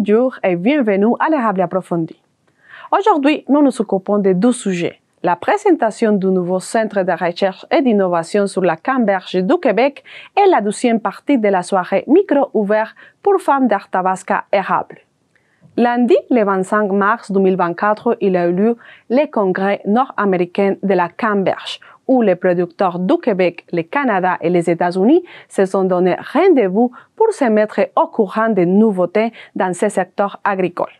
Bonjour et bienvenue à l'Érable approfondi. Aujourd'hui, nous nous occupons de deux sujets. La présentation du nouveau centre de recherche et d'innovation sur la Canneberge du Québec et la deuxième partie de la soirée micro ouvert pour femmes d'Arthabasca Érable. Lundi, le 25 mars 2024, il a eu lieu le congrès nord-américain de la Canneberge, où les producteurs du Québec, le Canada et les États-Unis se sont donné rendez-vous pour se mettre au courant des nouveautés dans ce secteur agricole.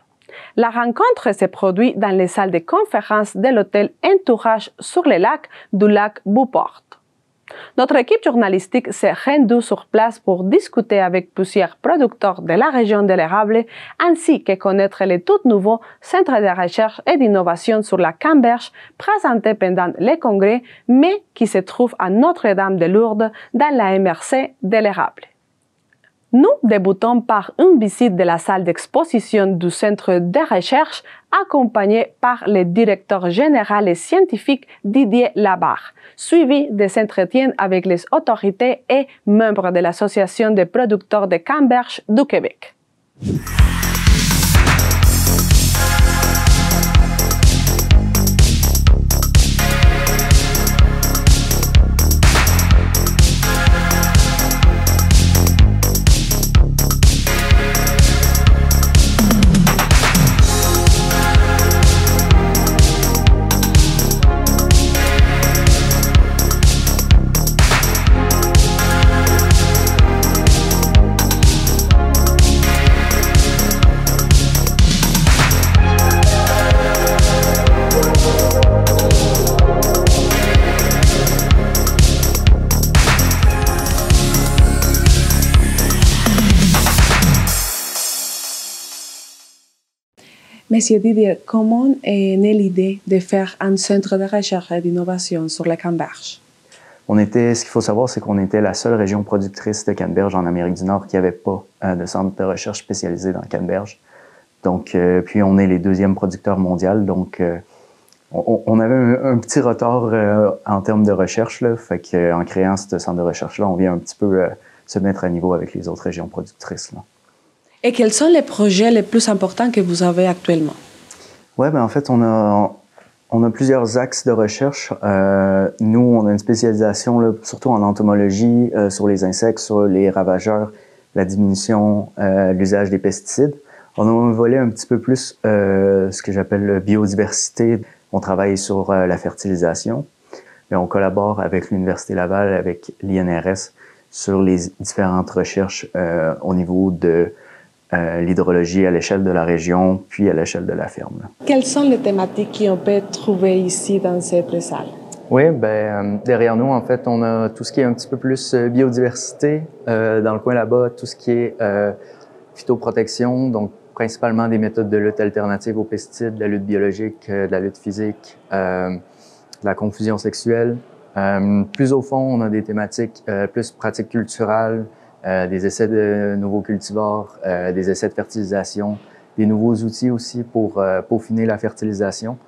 La rencontre s'est produite dans les salles de conférence de l'hôtel Entourage sur le lac du lac Beauport. Notre équipe journalistique s'est rendue sur place pour discuter avec plusieurs producteurs de la région de l'Érable ainsi que connaître le tout nouveau centre de recherche et d'innovation sur la Canneberge présenté pendant le congrès, mais qui se trouve à Notre-Dame-de-Lourdes dans la MRC de l'Érable. Nous débutons par une visite de la salle d'exposition du centre de recherche accompagnée par le directeur général et scientifique Didier Labarre, suivi des entretiens avec les autorités et membres de l'Association des producteurs de Canneberge du Québec. Monsieur Didier, comment est née l'idée de faire un centre de recherche et d'innovation sur la Canneberge? Ce qu'il faut savoir, c'est qu'on était la seule région productrice de canneberge en Amérique du Nord qui n'avait pas de centre de recherche spécialisé dans la canneberge. Donc, puis on est les deuxièmes producteurs mondiaux. Donc, on avait un petit retard en termes de recherche, là. Fait qu'en créant ce centre de recherche-là, on vient un petit peu se mettre à niveau avec les autres régions productrices, là. Et quels sont les projets les plus importants que vous avez actuellement? Oui, ben en fait, on a plusieurs axes de recherche. Nous, on a une spécialisation là, surtout en entomologie, sur les insectes, sur les ravageurs, la diminution, l'usage des pesticides. On a un volet un petit peu plus ce que j'appelle biodiversité. On travaille sur la fertilisation. Et on collabore avec l'Université Laval, avec l'INRS, sur les différentes recherches au niveau de l'hydrologie à l'échelle de la région, puis à l'échelle de la ferme. Quelles sont les thématiques qu'on peut trouver ici dans cette salle? Oui, derrière nous, en fait, on a tout ce qui est un petit peu plus biodiversité. Dans le coin là-bas, tout ce qui est phytoprotection, donc principalement des méthodes de lutte alternatives aux pesticides, de la lutte biologique, de la lutte physique, de la confusion sexuelle. Plus au fond, on a des thématiques plus pratiques culturelles, des essais de nouveaux cultivars, des essais de fertilisation, des nouveaux outils aussi pour peaufiner la fertilisation.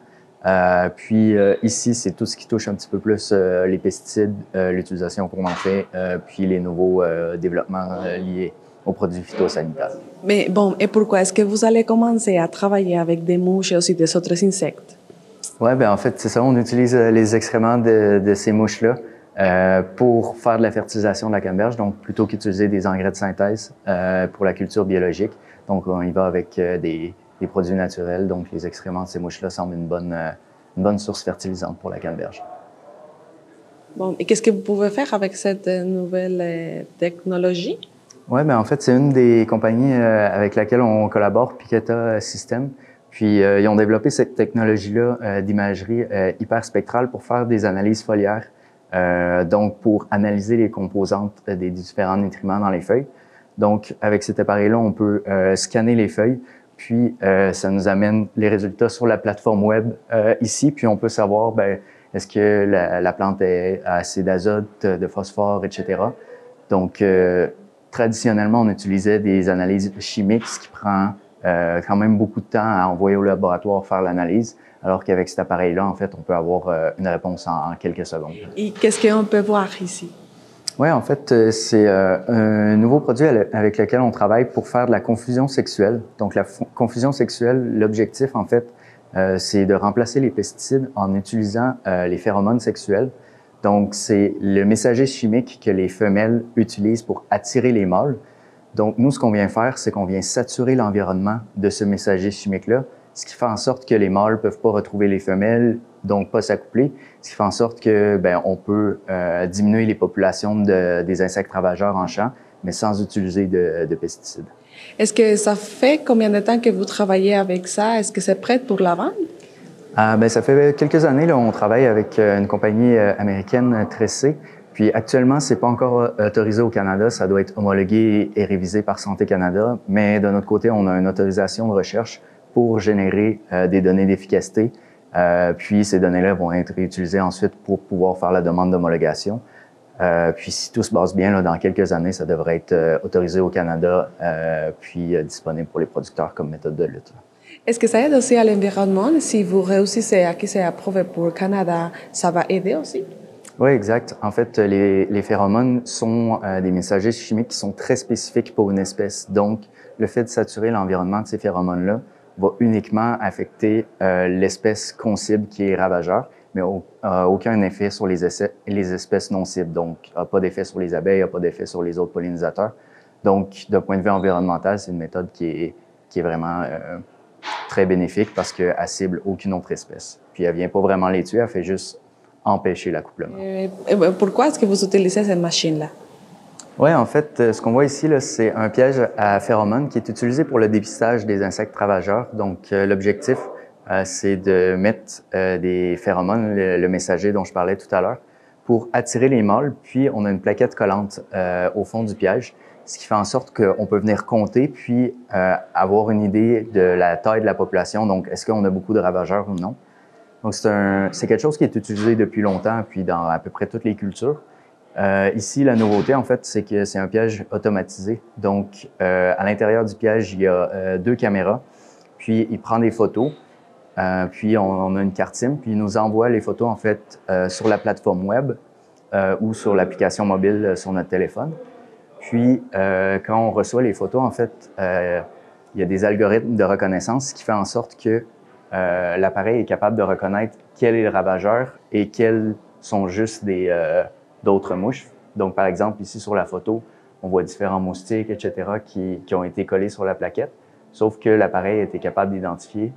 Puis ici, c'est tout ce qui touche un petit peu plus les pesticides, l'utilisation qu'on en fait, puis les nouveaux développements liés aux produits phytosanitaires. Mais bon, et pourquoi est-ce que vous allez commencer à travailler avec des mouches et aussi des autres insectes? Oui, en fait, c'est ça. On utilise les excréments de ces mouches-là pour faire de la fertilisation de la canneberge, donc plutôt qu'utiliser des engrais de synthèse pour la culture biologique. Donc, on y va avec des produits naturels. Donc, les excréments de ces mouches-là semblent une bonne source fertilisante pour la canneberge. Bon, et qu'est-ce que vous pouvez faire avec cette nouvelle technologie? Oui, en fait, c'est une des compagnies avec laquelle on collabore, Piquetta Systems. Puis, ils ont développé cette technologie-là d'imagerie hyperspectrale pour faire des analyses foliaires. Donc, pour analyser les composantes des différents nutriments dans les feuilles. Donc, avec cet appareil-là, on peut scanner les feuilles, puis ça nous amène les résultats sur la plateforme web ici, puis on peut savoir, est-ce que la plante a assez d'azote, de phosphore, etc. Donc, traditionnellement, on utilisait des analyses chimiques, ce qui prend quand même beaucoup de temps à envoyer au laboratoire faire l'analyse. Alors qu'avec cet appareil-là, en fait, on peut avoir une réponse en quelques secondes. Et qu'est-ce qu'on peut voir ici? Oui, en fait, c'est un nouveau produit avec lequel on travaille pour faire de la confusion sexuelle. Donc, la confusion sexuelle, l'objectif, en fait, c'est de remplacer les pesticides en utilisant les phéromones sexuels. Donc, c'est le messager chimique que les femelles utilisent pour attirer les mâles. Donc, nous, ce qu'on vient faire, c'est qu'on vient saturer l'environnement de ce messager chimique-là, ce qui fait en sorte que les mâles peuvent pas retrouver les femelles, donc pas s'accoupler, ce qui fait en sorte que on peut diminuer les populations des insectes ravageurs en champ, mais sans utiliser de pesticides. Est-ce que ça fait combien de temps que vous travaillez avec ça? Est-ce que c'est prêt pour la vente? Ça fait quelques années, là, on travaille avec une compagnie américaine, Tressé. Puis actuellement, c'est pas encore autorisé au Canada. Ça doit être homologué et révisé par Santé Canada. Mais de notre côté, on a une autorisation de recherche pour générer des données d'efficacité. Puis ces données-là vont être réutilisées ensuite pour pouvoir faire la demande d'homologation. Puis si tout se passe bien, là, dans quelques années, ça devrait être autorisé au Canada, puis disponible pour les producteurs comme méthode de lutte. Est-ce que ça aide aussi à l'environnement? Si vous réussissez à que c'est approuvé pour le Canada, ça va aider aussi? Oui, exact. En fait, les phéromones sont des messagers chimiques qui sont très spécifiques pour une espèce. Donc, le fait de saturer l'environnement de ces phéromones-là va uniquement affecter l'espèce qu'on cible qui est ravageur, mais aucun effet sur les espèces non cibles. Donc, pas d'effet sur les abeilles, pas d'effet sur les autres pollinisateurs. Donc, d'un point de vue environnemental, c'est une méthode qui est vraiment très bénéfique parce qu'elle cible aucune autre espèce. Puis, elle vient pas vraiment les tuer, elle fait juste empêcher l'accouplement. Pourquoi est-ce que vous utilisez cette machine-là? Oui, en fait, ce qu'on voit ici, c'est un piège à phéromones qui est utilisé pour le dépistage des insectes ravageurs. Donc, l'objectif, c'est de mettre des phéromones, le messager dont je parlais tout à l'heure, pour attirer les mâles. Puis, on a une plaquette collante au fond du piège, ce qui fait en sorte qu'on peut venir compter puis avoir une idée de la taille de la population. Donc, est-ce qu'on a beaucoup de ravageurs ou non? Donc, c'est quelque chose qui est utilisé depuis longtemps, puis dans à peu près toutes les cultures. Ici, la nouveauté, en fait, c'est que c'est un piège automatisé. Donc, à l'intérieur du piège, il y a 2 caméras, puis il prend des photos, puis on a une carte SIM, puis il nous envoie les photos, en fait, sur la plateforme web ou sur l'application mobile sur notre téléphone. Puis, quand on reçoit les photos, en fait, il y a des algorithmes de reconnaissance qui font en sorte que l'appareil est capable de reconnaître quel est le ravageur et quels sont juste d'autres mouches. Donc, par exemple, ici sur la photo, on voit différents moustiques, etc., qui ont été collés sur la plaquette, sauf que l'appareil a été capable d'identifier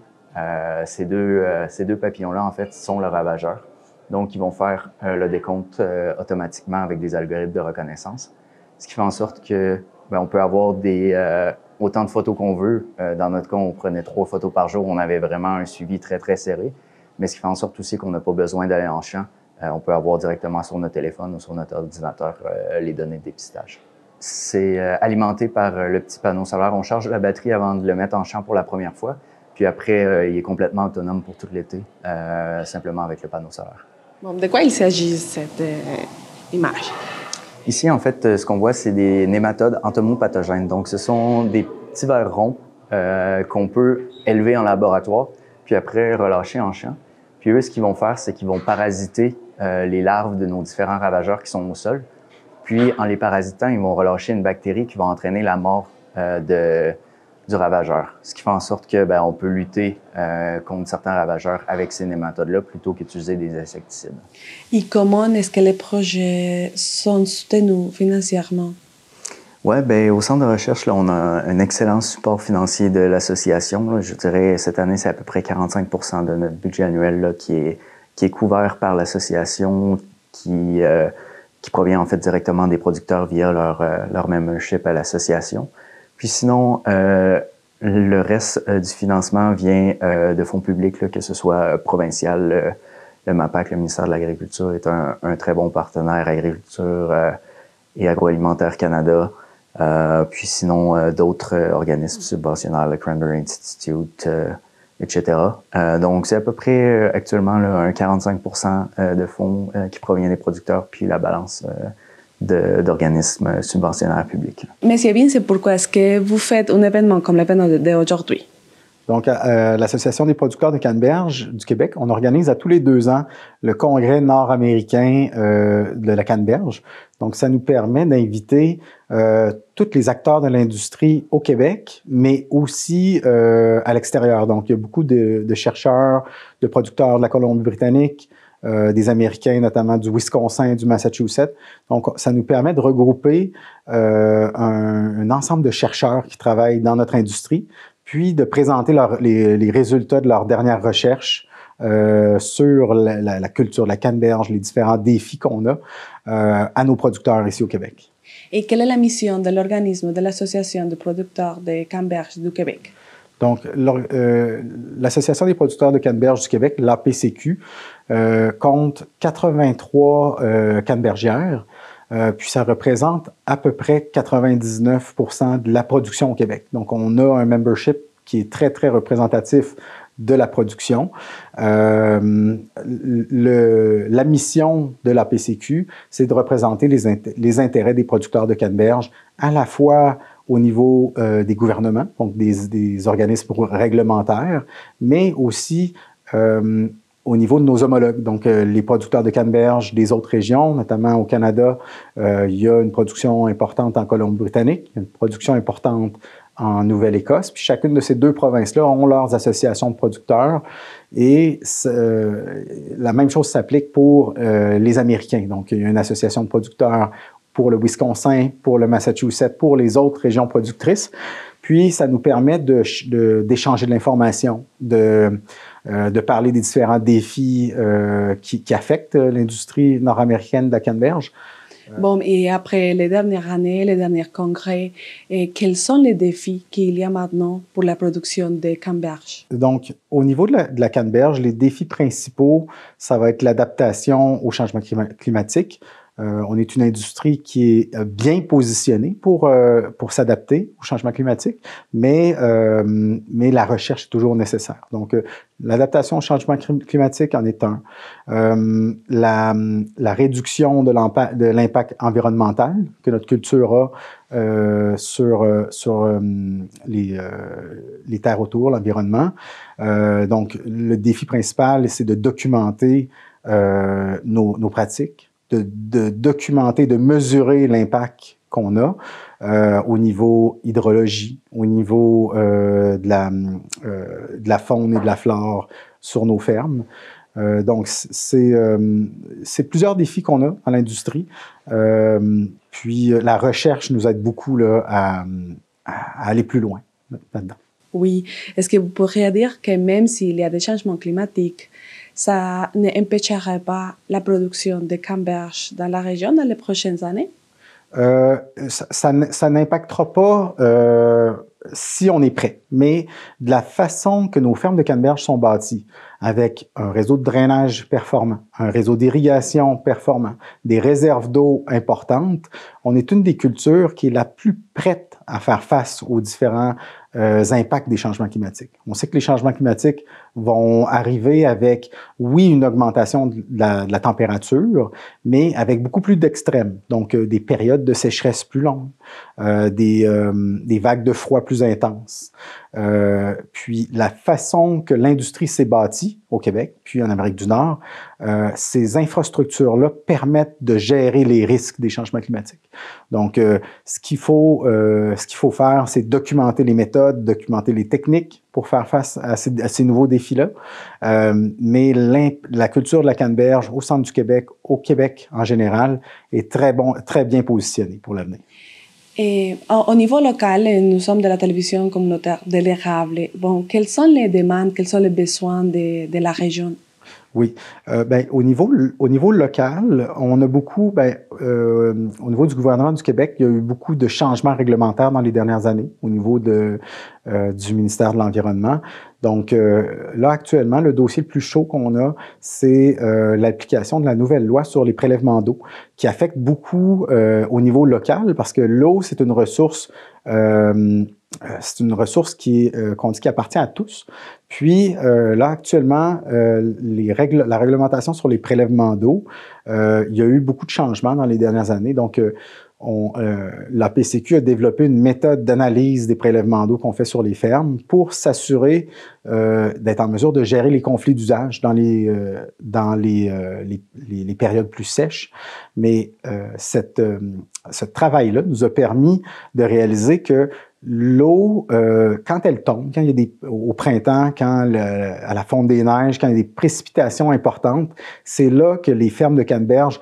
ces deux papillons-là, en fait, sont le ravageur. Donc, ils vont faire le décompte automatiquement avec des algorithmes de reconnaissance, ce qui fait en sorte que on peut avoir autant de photos qu'on veut. Dans notre cas, on prenait 3 photos par jour. On avait vraiment un suivi très, très serré. Mais ce qui fait en sorte aussi qu'on n'a pas besoin d'aller en champ. On peut avoir directement sur notre téléphone ou sur notre ordinateur les données de dépistage. C'est alimenté par le petit panneau solaire. On charge la batterie avant de le mettre en champ pour la première fois. Puis après, il est complètement autonome pour tout l'été, simplement avec le panneau solaire. Bon, de quoi il s'agit, cette image? Ici, en fait, ce qu'on voit, c'est des nématodes entomopathogènes. Donc, ce sont des petits vers ronds qu'on peut élever en laboratoire, puis après relâcher en champ. Puis eux, ce qu'ils vont faire, c'est qu'ils vont parasiter les larves de nos différents ravageurs qui sont au sol. Puis, en les parasitant, ils vont relâcher une bactérie qui va entraîner la mort du ravageur. Ce qui fait en sorte que on peut lutter contre certains ravageurs avec ces nématodes-là plutôt qu'utiliser des insecticides. Et comment est-ce que les projets sont soutenus financièrement? Oui, au centre de recherche, là, on a un excellent support financier de l'association. Je dirais, cette année, c'est à peu près 45% de notre budget annuel là, qui est couvert par l'association, qui provient en fait directement des producteurs via leur membership à l'association. Puis sinon, le reste du financement vient de fonds publics, là, que ce soit provincial. Le MAPAC, le ministère de l'Agriculture, est un très bon partenaire, Agriculture et Agroalimentaire Canada. Puis sinon, d'autres organismes subventionnaires, le Cranberry Institute, etc. Donc, c'est à peu près actuellement là, un 45% de fonds qui provient des producteurs, puis la balance d'organismes subventionnaires publics. Mais c'est bien, c'est pourquoi est-ce que vous faites un événement comme l'événement d'aujourd'hui? Donc, l'Association des producteurs de canneberge du Québec, on organise à tous les 2 ans le congrès nord-américain de la canneberge. Donc, ça nous permet d'inviter tous les acteurs de l'industrie au Québec, mais aussi à l'extérieur. Donc, il y a beaucoup de chercheurs, de producteurs de la Colombie-Britannique, des Américains, notamment du Wisconsin et du Massachusetts. Donc, ça nous permet de regrouper un ensemble de chercheurs qui travaillent dans notre industrie, puis de présenter les résultats de leurs dernières recherches sur la culture de la canneberge, les différents défis qu'on a à nos producteurs ici au Québec. Et quelle est la mission de l'organisme de l'Association des producteurs de canneberge du Québec? Donc, l'Association des producteurs de canneberge du Québec, l'APCQ, compte 83 cannebergières, puis ça représente à peu près 99% de la production au Québec. Donc, on a un membership qui est très, très représentatif de la production. La mission de l'APCQ, c'est de représenter les intérêts des producteurs de canneberge, à la fois au niveau des gouvernements, donc des organismes réglementaires, mais aussi au niveau de nos homologues, donc les producteurs de canneberge des autres régions, notamment au Canada, il y a une production importante en Colombie-Britannique, une production importante en Nouvelle-Écosse, puis chacune de ces 2 provinces-là ont leurs associations de producteurs, et la même chose s'applique pour les Américains. Donc, il y a une association de producteurs pour le Wisconsin, pour le Massachusetts, pour les autres régions productrices. Puis, ça nous permet d'échanger de l'information, de parler des différents défis qui affectent l'industrie nord-américaine de la canneberge. Bon, et après les dernières années, les derniers congrès, quels sont les défis qu'il y a maintenant pour la production de canneberge? Donc, au niveau de la canneberge, les défis principaux, ça va être l'adaptation au changement climatique. On est une industrie qui est bien positionnée pour s'adapter au changement climatique, mais la recherche est toujours nécessaire. Donc, l'adaptation au changement climatique en est un. La réduction de l'impact environnemental que notre culture a sur les terres autour, l'environnement. Donc, le défi principal, c'est de documenter nos pratiques, de documenter, de mesurer l'impact qu'on a au niveau hydrologie, au niveau de la faune et de la flore sur nos fermes. Donc, c'est plusieurs défis qu'on a dans l'industrie. Puis, la recherche nous aide beaucoup là, à aller plus loin là-dedans. Oui. Est-ce que vous pourriez dire que même s'il y a des changements climatiques, ça n'empêcherait pas la production de canneberge dans la région dans les prochaines années? Ça n'impactera pas si on est prêt, mais de la façon que nos fermes de canneberge sont bâties, avec un réseau de drainage performant, un réseau d'irrigation performant, des réserves d'eau importantes, on est une des cultures qui est la plus prête à faire face aux différents impacts des changements climatiques. On sait que les changements climatiques vont arriver avec, oui, une augmentation de la température, mais avec beaucoup plus d'extrêmes. Donc, des périodes de sécheresse plus longues, des vagues de froid plus intenses. Puis, la façon que l'industrie s'est bâtie au Québec, puis en Amérique du Nord, ces infrastructures-là permettent de gérer les risques des changements climatiques. Donc, ce qu'il faut faire, c'est documenter les méthodes, documenter les techniques pour faire face à ces nouveaux défis-là. Mais la culture de la canneberge au centre du Québec, au Québec en général, est très bien positionnée pour l'avenir. Et au niveau local, nous sommes de la télévision communautaire de l'érable. Bon, quelles sont les demandes, quels sont les besoins de la région? Oui. Au niveau local, on a beaucoup, au niveau du gouvernement du Québec, il y a eu beaucoup de changements réglementaires dans les dernières années au niveau du ministère de l'Environnement. Donc, là, actuellement, le dossier le plus chaud qu'on a, c'est l'application de la nouvelle loi sur les prélèvements d'eau, qui affecte beaucoup au niveau local, parce que l'eau, c'est une ressource qu'on dit qui appartient à tous. Puis, là, actuellement, la réglementation sur les prélèvements d'eau, il y a eu beaucoup de changements dans les dernières années. Donc, la PCQ a développé une méthode d'analyse des prélèvements d'eau qu'on fait sur les fermes pour s'assurer d'être en mesure de gérer les conflits d'usage dans les périodes plus sèches. Mais ce travail-là nous a permis de réaliser que l'eau, quand elle tombe, quand il y a au printemps, à la fonte des neiges, quand il y a des précipitations importantes, c'est là que les fermes de canneberge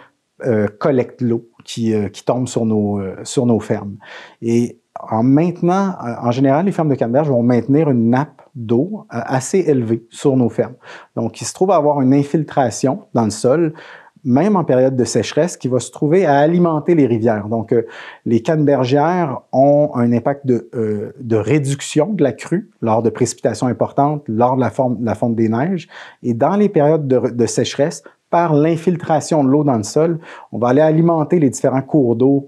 collectent l'eau qui tombe sur nos fermes. Et en général, les fermes de canneberge vont maintenir une nappe d'eau assez élevée sur nos fermes. Donc, il se trouve à avoir une infiltration dans le sol, même en période de sécheresse, qui va se trouver à alimenter les rivières. Donc, les cannebergières ont un impact de réduction de la crue lors de précipitations importantes, lors de la fonte des neiges. Et dans les périodes de sécheresse, par l'infiltration de l'eau dans le sol, on va aller alimenter les différents cours d'eau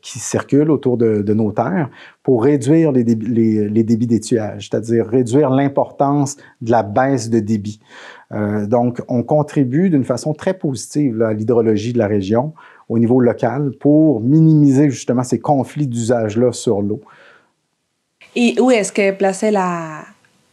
qui circulent autour de nos terres pour réduire les débits d'étiage, c'est-à-dire réduire l'importance de la baisse de débit. Donc, on contribue d'une façon très positive là, à l'hydrologie de la région au niveau local pour minimiser justement ces conflits d'usage-là sur l'eau. Et où est-ce qu'est placée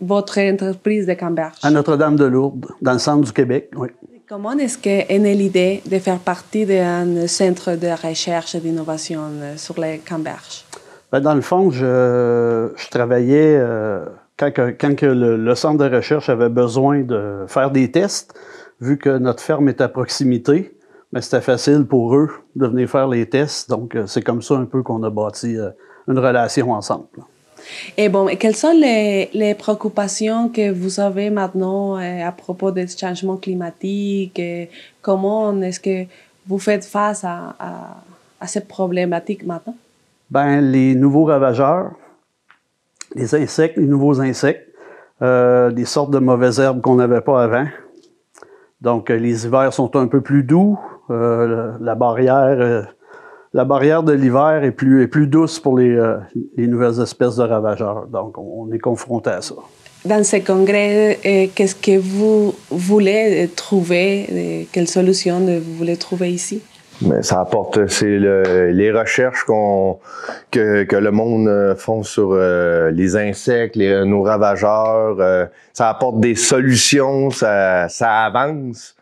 votre entreprise de canneberge? À Notre-Dame-de-Lourdes, dans le centre du Québec, oui. Comment est-ce qu'est née l'idée de faire partie d'un centre de recherche et d'innovation sur les canneberges? Ben, dans le fond, je travaillais quand le centre de recherche avait besoin de faire des tests, vu que notre ferme est à proximité, ben, c'était facile pour eux de venir faire les tests. Donc, c'est comme ça un peu qu'on a bâti une relation ensemble. Et bon, quelles sont les préoccupations que vous avez maintenant à propos des changements climatiques? Comment est-ce que vous faites face à cette problématique maintenant? Ben, les nouveaux ravageurs, les insectes, les nouveaux insectes, des sortes de mauvaises herbes qu'on n'avait pas avant. Donc, les hivers sont un peu plus doux. La barrière de l'hiver est plus douce pour les nouvelles espèces de ravageurs. Donc, on est confronté à ça. Dans ce congrès, qu'est-ce que vous voulez trouver? Quelles solutions vous voulez trouver ici? Mais ça apporte, c'est les recherches que le monde font sur les insectes, nos ravageurs. Ça apporte des solutions, ça avance.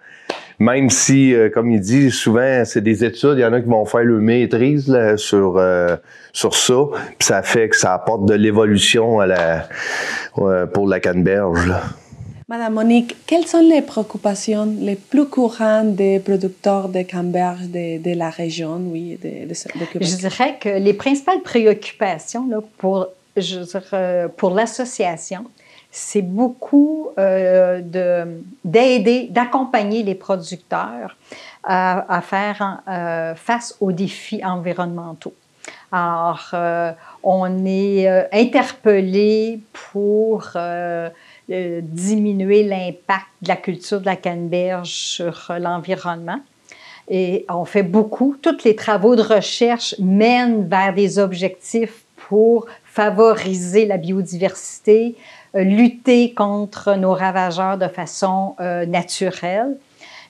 Même si, comme il dit, souvent, c'est des études, il y en a qui vont faire leur maîtrise là, sur ça, puis ça fait que ça apporte de l'évolution pour la canneberge. Là. Madame Monique, quelles sont les préoccupations les plus courantes des producteurs de canneberge de la région, oui, de Québec? Je dirais que les principales préoccupations là, pour l'association, c'est beaucoup d'aider, d'accompagner les producteurs à faire face aux défis environnementaux. Alors, on est interpellé pour diminuer l'impact de la culture de la canneberge sur l'environnement. Et on fait beaucoup. Tous les travaux de recherche mènent vers des objectifs pour favoriser la biodiversité, lutter contre nos ravageurs de façon naturelle.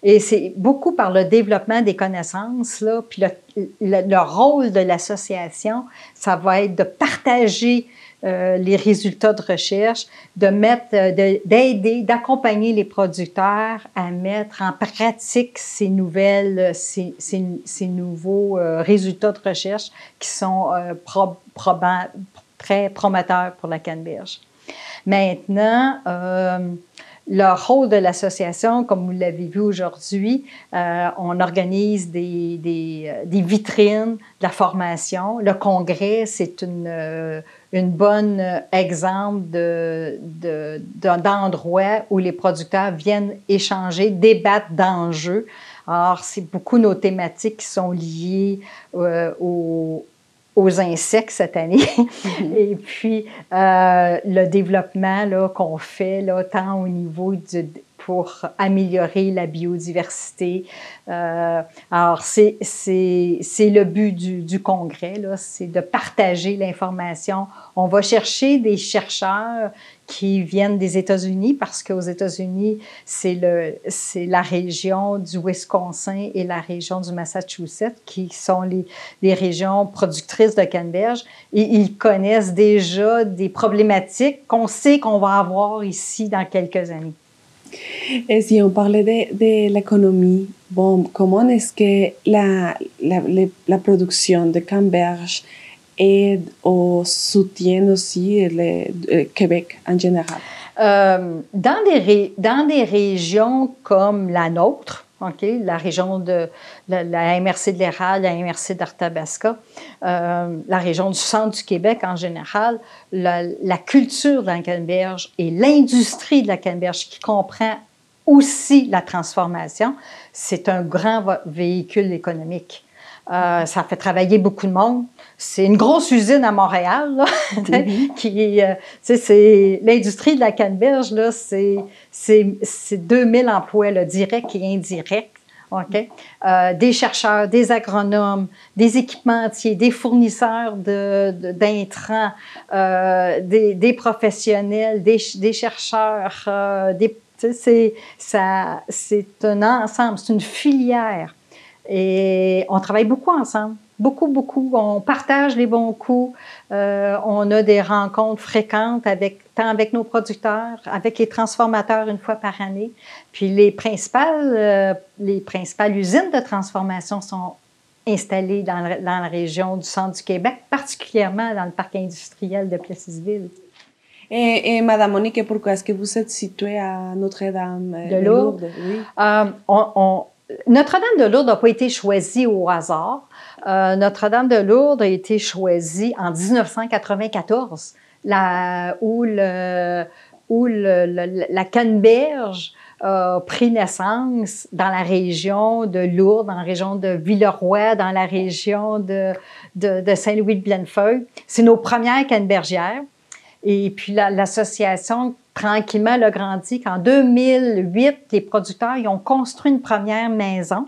Et c'est beaucoup par le développement des connaissances, là, puis le rôle de l'association, ça va être de partager les résultats de recherche, d'aider, d'accompagner les producteurs à mettre en pratique ces nouveaux résultats de recherche qui sont très prometteurs pour la canneberge. Maintenant, le rôle de l'association, comme vous l'avez vu aujourd'hui, on organise des vitrines, de la formation. Le congrès, c'est une bonne exemple d'endroit où les producteurs viennent échanger, débattre d'enjeux. Alors, c'est beaucoup nos thématiques qui sont liées aux insectes cette année. Et puis, le développement là, qu'on fait, là, tant au niveau pour améliorer la biodiversité. Alors, c'est le but du congrès, là, c'est de partager l'information. On va chercher des chercheurs qui viennent des États-Unis parce qu'aux États-Unis, c'est la région du Wisconsin et la région du Massachusetts qui sont les régions productrices de canneberge et ils connaissent déjà des problématiques qu'on sait qu'on va avoir ici dans quelques années. Et si on parlait de l'économie, bon, comment est-ce que la production de canneberge aide au soutien aussi le Québec en général? Dans des régions comme la nôtre, okay, la région de la MRC de l'Érable, la MRC d'Arthabasca, la région du centre du Québec en général, la culture de la canneberge et l'industrie de la canneberge qui comprend aussi la transformation, c'est un grand véhicule économique. Ça fait travailler beaucoup de monde. C'est une grosse usine à Montréal, là, c'est l'industrie de la canneberge, là, c'est 2000 emplois, là, directs et indirects. Okay? Des chercheurs, des agronomes, des équipementiers, des fournisseurs d'intrants, des professionnels, des chercheurs, c'est un ensemble, c'est une filière. Et on travaille beaucoup ensemble, beaucoup. On partage les bons coups. On a des rencontres fréquentes tant avec nos producteurs, avec les transformateurs une fois par année. Puis les principales usines de transformation sont installées dans la région du centre du Québec, particulièrement dans le parc industriel de Plessisville. Et Madame Monique, pourquoi est-ce que vous êtes située à Notre-Dame de Lourdes? Oui. Notre-Dame de Lourdes n'a pas été choisie au hasard. Notre-Dame de Lourdes a été choisie en 1994, où la canneberge a pris naissance dans la région de Lourdes, dans la région de Villeroy, dans la région de Saint-Louis-de-Bellefeuille. C'est nos premières cannebergières. Et puis l'association, tranquillement, elle a grandi qu'en 2008, les producteurs ils ont construit une première maison.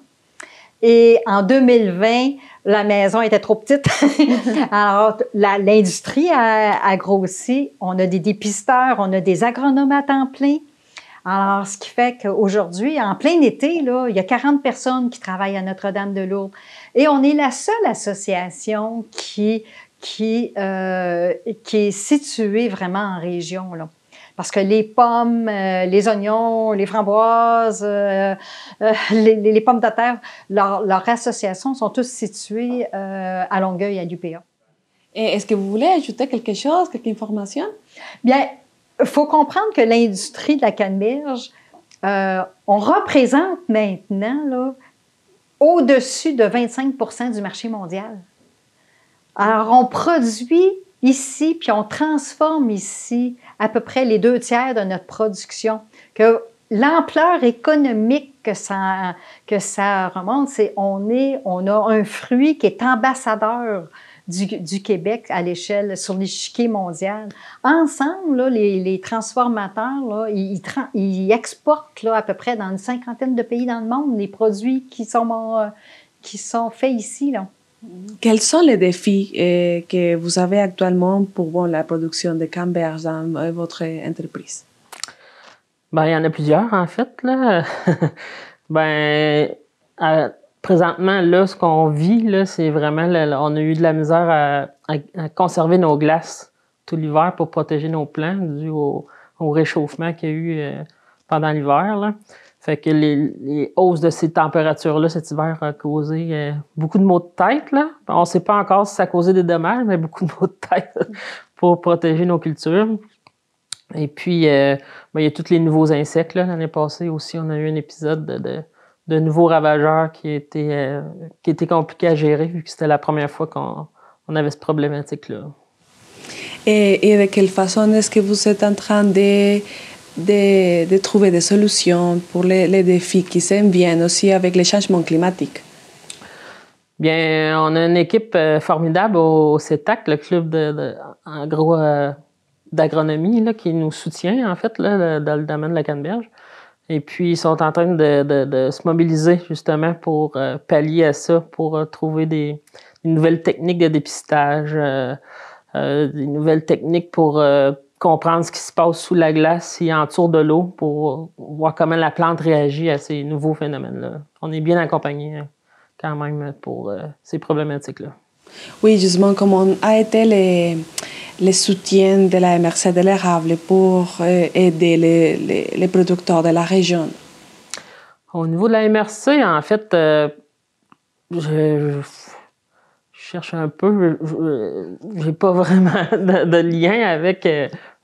Et en 2020, la maison était trop petite. Alors, l'industrie a grossi. On a des dépisteurs, on a des agronomes à temps plein. Alors, ce qui fait qu'aujourd'hui, en plein été, là, il y a 40 personnes qui travaillent à Notre-Dame-de-Lourdes. Et on est la seule association qui est située vraiment en région, là. Parce que les pommes, les oignons, les framboises, les pommes de terre, leurs associations sont tous situées à Longueuil, à l'UPA. Et est-ce que vous voulez ajouter quelque chose, quelque information? Bien, il faut comprendre que l'industrie de la canneberge, on représente maintenant là, au-dessus de 25% du marché mondial. Alors, on produit ici, puis on transforme ici à peu près les 2/3 de notre production. Que l'ampleur économique que ça remonte, c'est on a un fruit qui est ambassadeur du Québec à l'échelle, sur l'échiquier mondial. Ensemble, là, les transformateurs, là, ils exportent là, à peu près dans une 50aine de pays dans le monde les produits qui sont faits ici, là. Quels sont les défis que vous avez actuellement pour la production de canneberge dans votre entreprise? Ben, il y en a plusieurs, en fait, là. Présentement, là, ce qu'on vit, là, c'est vraiment, on a eu de la misère à conserver nos glaces tout l'hiver pour protéger nos plants dû au réchauffement qu'il y a eu pendant l'hiver, là. Fait que les hausses de ces températures-là cet hiver a causé beaucoup de maux de tête, là. On ne sait pas encore si ça a causé des dommages, mais beaucoup de maux de tête pour protéger nos cultures. Et puis, il y a tous les nouveaux insectes, là. L'année passée aussi, on a eu un épisode de nouveaux ravageurs qui était compliqué à gérer vu que c'était la première fois qu'on avait cette problématique-là. Et de quelle façon est-ce que vous êtes en train de trouver des solutions pour les défis qui s'en viennent aussi avec les changements climatiques? Bien, on a une équipe formidable au CETAC, le club d'agronomie là, qui nous soutient, en fait, là, dans le domaine de la canneberge. Et puis, ils sont en train de se mobiliser justement pour pallier à ça, pour trouver des nouvelles techniques de dépistage, des nouvelles techniques pour comprendre ce qui se passe sous la glace et en dessous de l'eau pour voir comment la plante réagit à ces nouveaux phénomènes-là. On est bien accompagnés quand même pour ces problématiques-là. Oui, justement, comment a été le soutien de la MRC de l'érable pour aider les producteurs de la région? Au niveau de la MRC, en fait, je cherche un peu, j'ai pas vraiment de lien avec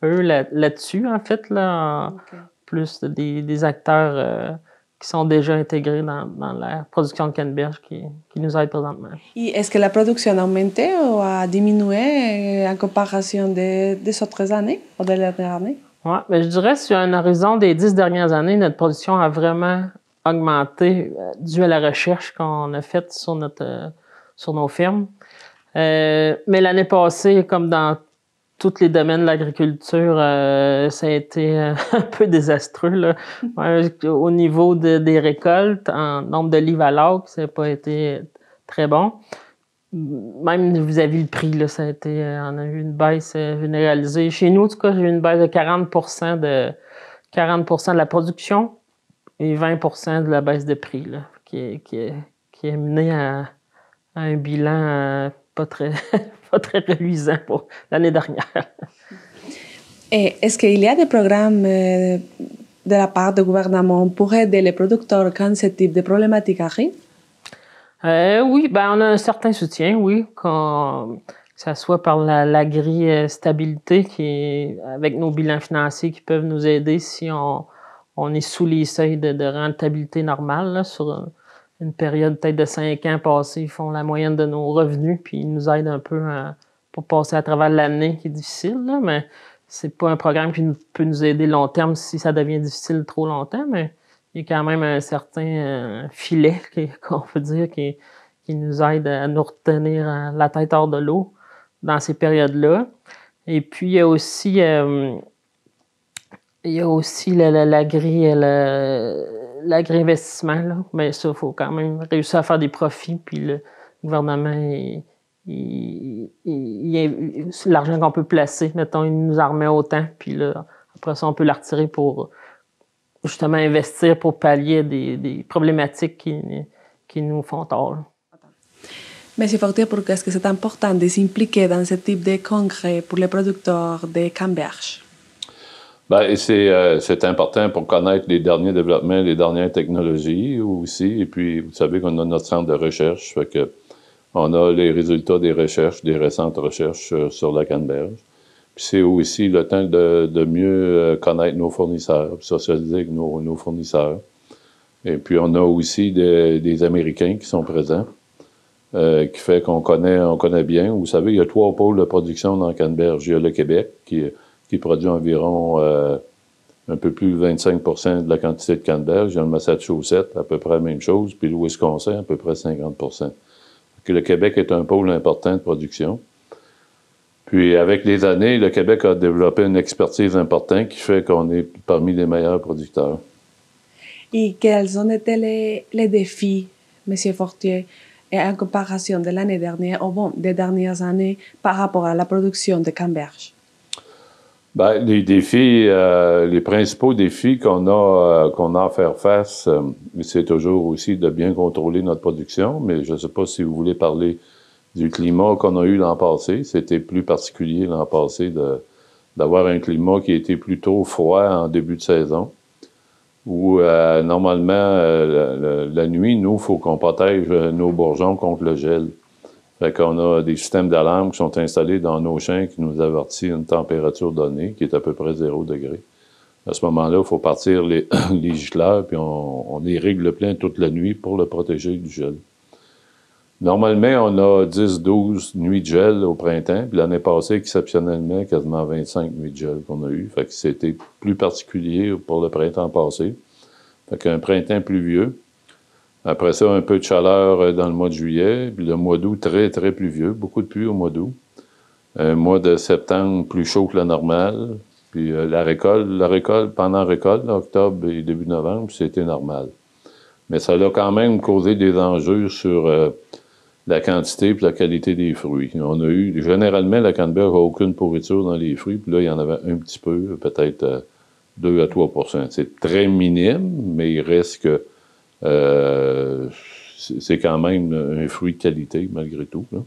eux là-dessus, en fait, là, okay. Plus des acteurs qui sont déjà intégrés dans la production de canneberge qui nous aident présentement. Et est-ce que la production a augmenté ou a diminué en comparaison des autres années ou de la dernière année? Oui, mais je dirais sur un horizon des 10 dernières années, notre production a vraiment augmenté dû à la recherche qu'on a faite sur nos fermes. Mais l'année passée, comme dans tous les domaines de l'agriculture, ça a été un peu désastreux, là. Au niveau des récoltes, en nombre de livres à l'acre, ça n'a pas été très bon. Même vis-à-vis le prix, là, ça a été, on a eu une baisse généralisée. Chez nous, en tout cas, j'ai eu une baisse de 40% de la production et 20% de la baisse de prix, là, qui est mené à un bilan pas très reluisant pour l'année dernière. Et est-ce qu'il y a des programmes de la part du gouvernement pour aider les producteurs quand ce type de problématique arrive? Oui, on a un certain soutien, oui, que ce soit par l'agri-stabilité avec nos bilans financiers qui peuvent nous aider si on est sous les seuils de rentabilité normale, là, sur une période peut-être de 5 ans passés, ils font la moyenne de nos revenus, puis ils nous aident un peu pour passer à travers l'année qui est difficile, là, mais c'est pas un programme qui peut nous aider long terme si ça devient difficile trop longtemps, mais il y a quand même un certain filet, qu'on peut dire, qui nous aide à nous retenir la tête hors de l'eau dans ces périodes-là. Et puis, il y a aussi l'agri-investissement, là. Mais ça, il faut quand même réussir à faire des profits, puis le gouvernement, l'argent qu'on peut placer, mettons, il nous en remet autant, puis là, après ça, on peut la retirer pour justement investir pour pallier des problématiques qui nous font tort, là. Monsieur Fortier, pourquoi est-ce que c'est important de s'impliquer dans ce type de congrès pour les producteurs de canneberge? C'est important pour connaître les derniers développements, les dernières technologies aussi. Et puis, vous savez qu'on a notre centre de recherche, fait que on a les résultats des recherches, des récentes recherches sur la canneberge. Puis c'est aussi le temps de mieux connaître nos fournisseurs, socialiser avec nos fournisseurs. Et puis, on a aussi des Américains qui sont présents, qui fait qu'on connaît bien. Vous savez, il y a 3 pôles de production dans la canneberge. Il y a le Québec, qui produit environ un peu plus de 25% de la quantité de canneberge. Il y a le Massachusetts, à peu près la même chose, puis le Wisconsin, à peu près 50%. Le Québec est un pôle important de production. Puis, avec les années, le Québec a développé une expertise importante qui fait qu'on est parmi les meilleurs producteurs. Et quels ont été les défis, M. Fortier, en comparaison de l'année dernière, des dernières années, par rapport à la production de canneberge? Les défis, les principaux défis qu'on a à faire face, c'est toujours aussi de bien contrôler notre production, mais je ne sais pas si vous voulez parler du climat qu'on a eu l'an passé. C'était plus particulier l'an passé d'avoir un climat qui était plutôt froid en début de saison, où normalement, la nuit, nous, il faut qu'on protège nos bourgeons contre le gel. Fait qu'on a des systèmes d'alarme qui sont installés dans nos champs qui nous avertissent une température donnée qui est à peu près 0 degré. À ce moment-là, il faut partir les gicleurs, puis on les règle plein toute la nuit pour le protéger du gel. Normalement, on a 10-12 nuits de gel au printemps, puis l'année passée, exceptionnellement, quasiment 25 nuits de gel qu'on a eu. Fait que c'était plus particulier pour le printemps passé. Fait qu'un printemps pluvieux. Après ça, un peu de chaleur dans le mois de juillet. Puis le mois d'août, très, très pluvieux. Beaucoup de pluie au mois d'août. Un mois de septembre plus chaud que le normal. Puis la récolte, pendant la récolte, octobre et début novembre, c'était normal. Mais ça a quand même causé des enjeux sur la quantité et la qualité des fruits. On a eu, généralement, la canneberge n'a aucune pourriture dans les fruits, puis là, il y en avait un petit peu, peut-être 2 à 3 %. C'est très minime, mais il reste que c'est quand même un fruit de qualité, malgré tout, là.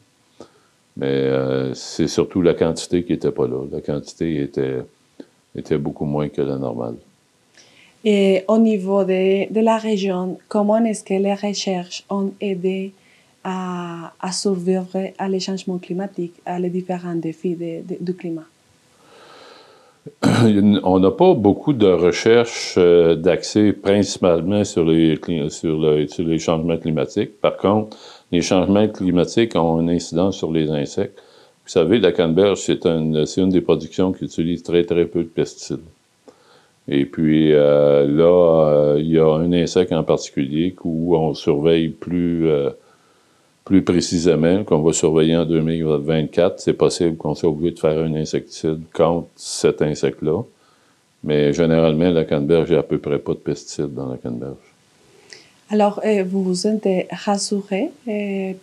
Mais c'est surtout la quantité qui n'était pas là. La quantité était beaucoup moins que la normale. Et au niveau de la région, comment est-ce que les recherches ont aidé à survivre à les changements climatiques, à les différents défis du climat? On n'a pas beaucoup de recherches d'accès principalement sur les changements climatiques. Par contre, les changements climatiques ont une incidence sur les insectes. Vous savez, la canneberge, c'est une des productions qui utilise très, très peu de pesticides. Et puis là, il y a un insecte en particulier où on surveille plus précisément, qu'on va surveiller en 2024. C'est possible qu'on soit obligé de faire un insecticide contre cet insecte-là. Mais généralement, la canneberge, il n'y a à peu près pas de pesticides dans la canneberge. Alors, vous vous êtes rassuré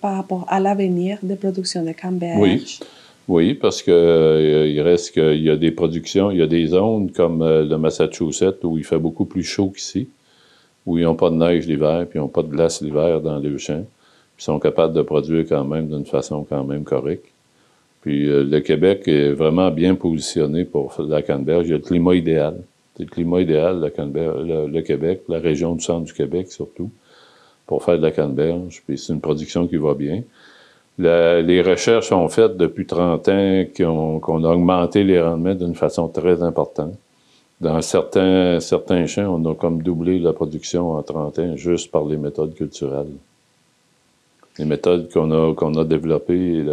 par rapport à l'avenir de production de canneberge? Oui, parce que il reste qu'il y a des productions, il y a des zones comme le Massachusetts où il fait beaucoup plus chaud qu'ici, où ils n'ont pas de neige l'hiver, puis ils n'ont pas de glace l'hiver dans les champs. Puis ils sont capables de produire quand même d'une façon quand même correcte. Puis le Québec est vraiment bien positionné pour la canneberge. Il y a le climat idéal. C'est le climat idéal, la canneberge, le Québec, la région du centre du Québec surtout, pour faire de la canneberge. Puis c'est une production qui va bien. Les recherches sont faites depuis 30 ans qu'on a augmenté les rendements d'une façon très importante. Dans certains champs, on a comme doublé la production en 30 ans juste par les méthodes culturelles. Les méthodes qu'on a développées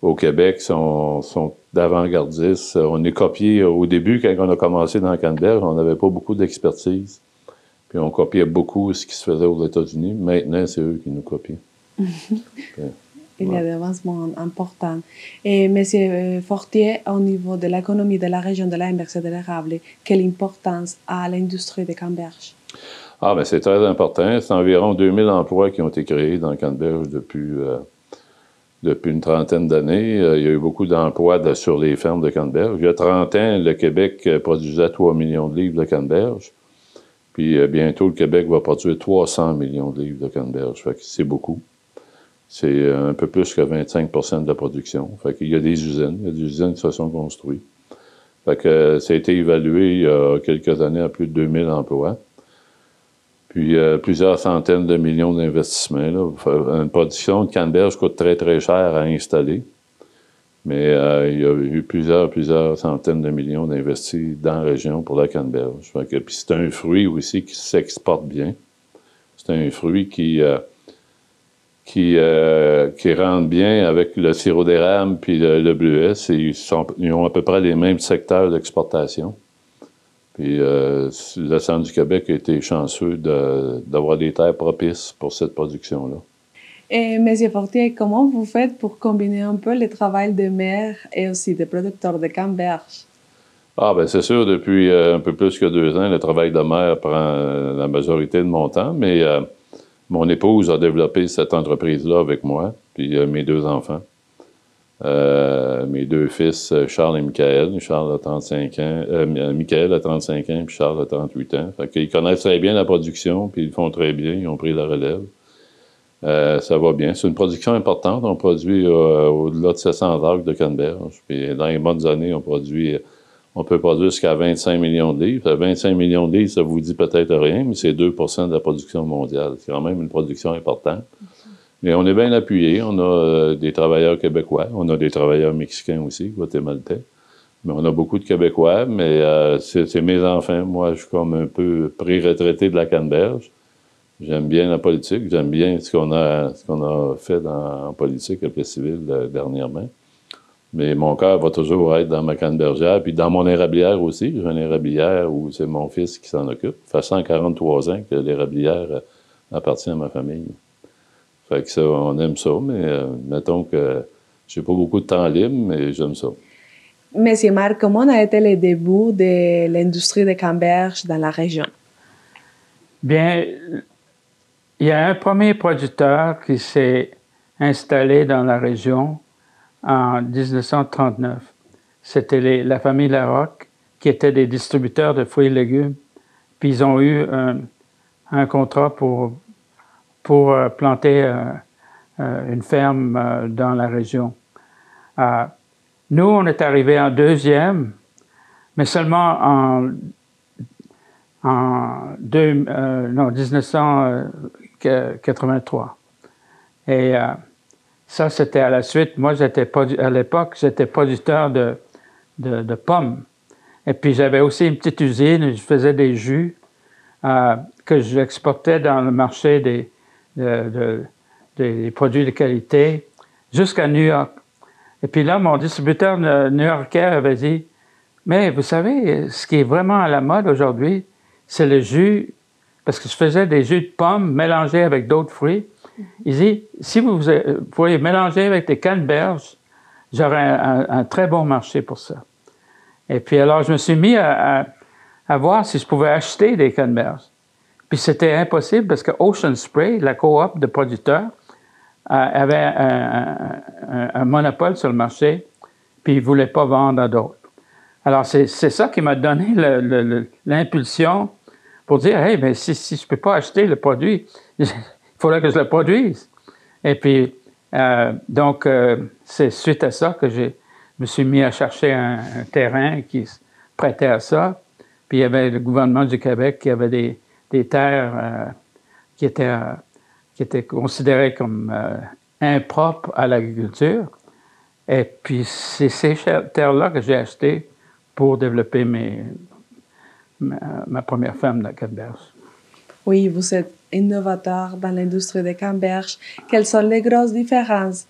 au Québec sont d'avant-gardistes. On est copié au début, quand on a commencé dans la canneberge, on n'avait pas beaucoup d'expertise. Puis on copiait beaucoup ce qui se faisait aux États-Unis. Maintenant, c'est eux qui nous copient. Il y a des avancements importants. Et M. Fortier, au niveau de l'économie de la région de l'Inverse et de l'érable, quelle importance a l'industrie de canneberge? Ah, bien, c'est très important. C'est environ 2000 emplois qui ont été créés dans le canneberge depuis une trentaine d'années. Il y a eu beaucoup d'emplois sur les fermes de canneberge. Il y a 30 ans, le Québec produisait 3 millions de livres de canneberge. Puis bientôt, le Québec va produire 300 millions de livres de canneberge. Fait que c'est beaucoup. C'est un peu plus que 25 % de la production. Fait qu'il y a des usines qui se sont construites. Fait que ça a été évalué il y a quelques années à plus de 2000 emplois. Puis plusieurs centaines de millions d'investissements. Là. Une production de canneberge coûte très, très cher à installer. Mais il y a eu plusieurs centaines de millions d'investis dans la région pour la canneberge. Puis c'est un fruit aussi qui s'exporte bien. C'est un fruit qui rentre bien avec le sirop d'érable puis le bleuet. Ils ont à peu près les mêmes secteurs d'exportation. Puis le centre du Québec a été chanceux d'avoir des terres propices pour cette production-là. Et M. Fortier, comment vous faites pour combiner un peu le travail de maire et aussi de producteur de canneberge? Ah, bien, c'est sûr, depuis un peu plus que 2 ans, le travail de maire prend la majorité de mon temps, mais mon épouse a développé cette entreprise-là avec moi, puis mes 2 enfants. Mes 2 fils, Charles et Michael. Charles a 35 ans, Michael a 35 ans, puis Charles a 38 ans. Fait qu'ils connaissent très bien la production, puis ils font très bien, ils ont pris la relève. Ça va bien. C'est une production importante. On produit au-delà de 700 arcs de canneberge. Puis dans les bonnes années, on peut produire jusqu'à 25 millions de livres. 25 millions de livres, ça vous dit peut-être rien, mais c'est 2 % de la production mondiale. C'est quand même une production importante. Mais on est bien appuyé. On a des travailleurs québécois. On a des travailleurs mexicains aussi, guatémaltais. Mais on a beaucoup de Québécois. Mais c'est mes enfants. Moi, je suis comme un peu pré-retraité de la canneberge. J'aime bien la politique. J'aime bien ce qu'on a fait en politique et civile dernièrement. Mais mon cœur va toujours être dans ma cannebergière, puis dans mon érablière aussi. J'ai une érablière où c'est mon fils qui s'en occupe. Ça fait 143 ans que l'érablière appartient à ma famille. Fait que ça, on aime ça, mais mettons que j'ai pas beaucoup de temps libre, mais j'aime ça. Monsieur Marc, comment a été le début de l'industrie de canneberge dans la région? Bien, il y a un premier producteur qui s'est installé dans la région en 1939. C'était la famille Larocque, qui étaient des distributeurs de fruits et légumes. Puis ils ont eu un contrat pour planter une ferme dans la région. Nous, on est arrivés en deuxième, mais seulement en 1983. Et ça, c'était à la suite. Moi, à l'époque, j'étais producteur de pommes. Et puis, j'avais aussi une petite usine, je faisais des jus que j'exportais dans le marché des produits de qualité jusqu'à New York. Et puis là, mon distributeur new-yorkais avait dit, mais vous savez, ce qui est vraiment à la mode aujourd'hui, c'est le jus, parce que je faisais des jus de pommes mélangés avec d'autres fruits. Il dit, si vous pouvez mélanger avec des canneberges, j'aurais un très bon marché pour ça. Et puis alors, je me suis mis à voir si je pouvais acheter des canneberges. Puis c'était impossible parce que Ocean Spray, la coop de producteurs, avait un monopole sur le marché, puis ils ne voulaient pas vendre à d'autres. Alors, c'est ça qui m'a donné l'impulsion pour dire, hey, mais si je ne peux pas acheter le produit, il faudrait que je le produise. Et puis, donc, c'est suite à ça que je me suis mis à chercher un terrain qui se prêtait à ça. Puis, il y avait le gouvernement du Québec qui avait des terres qui étaient considérées comme impropres à l'agriculture. Et puis, c'est ces terres-là que j'ai achetées pour développer ma première ferme de canneberge. Oui, vous êtes innovateur dans l'industrie des canneberges. Quelles sont les grosses différences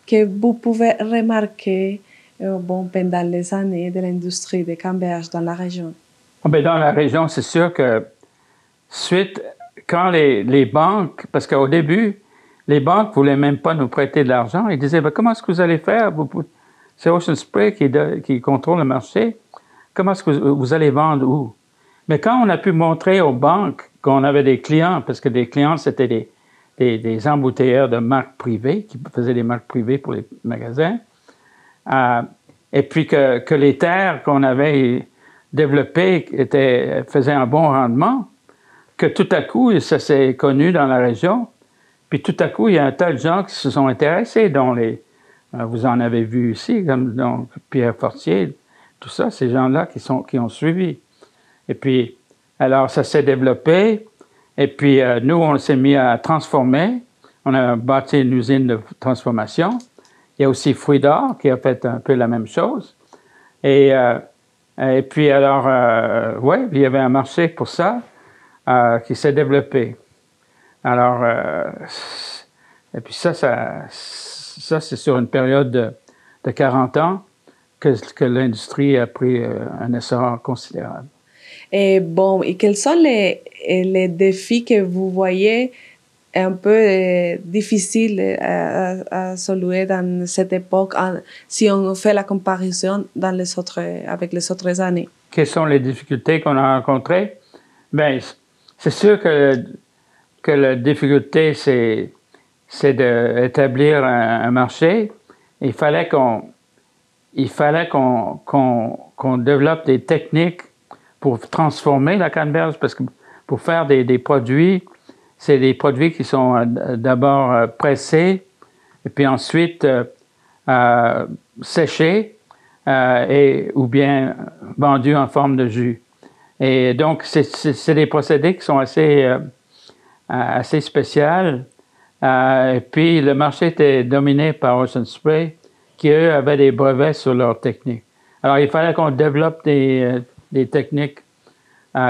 que vous pouvez remarquer pendant les années de l'industrie des canneberges dans la région? Bien, dans la région, c'est sûr que quand les banques, parce qu'au début, les banques ne voulaient même pas nous prêter de l'argent. Ils disaient, comment est-ce que vous allez faire? C'est Ocean Spray qui contrôle le marché. Comment est-ce que vous allez vendre où? Mais quand on a pu montrer aux banques qu'on avait des clients, parce que des clients, c'était des embouteilleurs de marques privées, qui faisaient des marques privées pour les magasins, et puis que les terres qu'on avait développées faisaient un bon rendement, que tout à coup, ça s'est connu dans la région, puis tout à coup, il y a un tas de gens qui se sont intéressés, dont vous en avez vu ici, comme donc Pierre Fortier, tout ça, ces gens-là qui ont suivi. Et puis, alors, ça s'est développé, et puis nous, on s'est mis à transformer. On a bâti une usine de transformation. Il y a aussi Fruits d'Or qui a fait un peu la même chose. Et puis, alors, il y avait un marché pour ça qui s'est développé. Alors, et puis ça c'est sur une période de 40 ans que l'industrie a pris un essor considérable. Et quels sont les défis que vous voyez un peu difficiles à soulever dans cette époque, si on fait la comparaison avec les autres années? Quelles sont les difficultés qu'on a rencontrées? Bien, c'est sûr que la difficulté, c'est d'établir un marché. Il fallait qu'on développe des techniques pour transformer la canneberge, parce que pour faire des produits, c'est des produits qui sont d'abord pressés et puis ensuite séchés ou bien vendus en forme de jus. Et donc, c'est des procédés qui sont assez spéciaux. Et puis, le marché était dominé par Ocean Spray, qui, eux, avaient des brevets sur leur technique. Alors, il fallait qu'on développe des techniques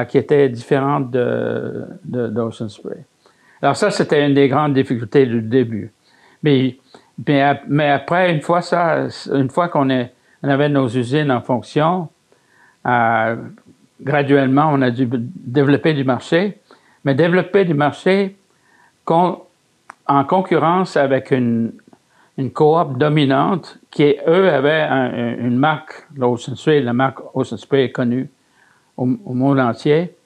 qui étaient différentes d'Ocean Spray. Alors ça, c'était une des grandes difficultés du début. Mais après, une fois qu'on avait nos usines en fonction, graduellement, on a dû développer du marché, mais développer du marché en concurrence avec une une coop dominante qui, eux, avaient une marque, l'Ocean Spray, la marque Ocean Spray est connue au monde entier.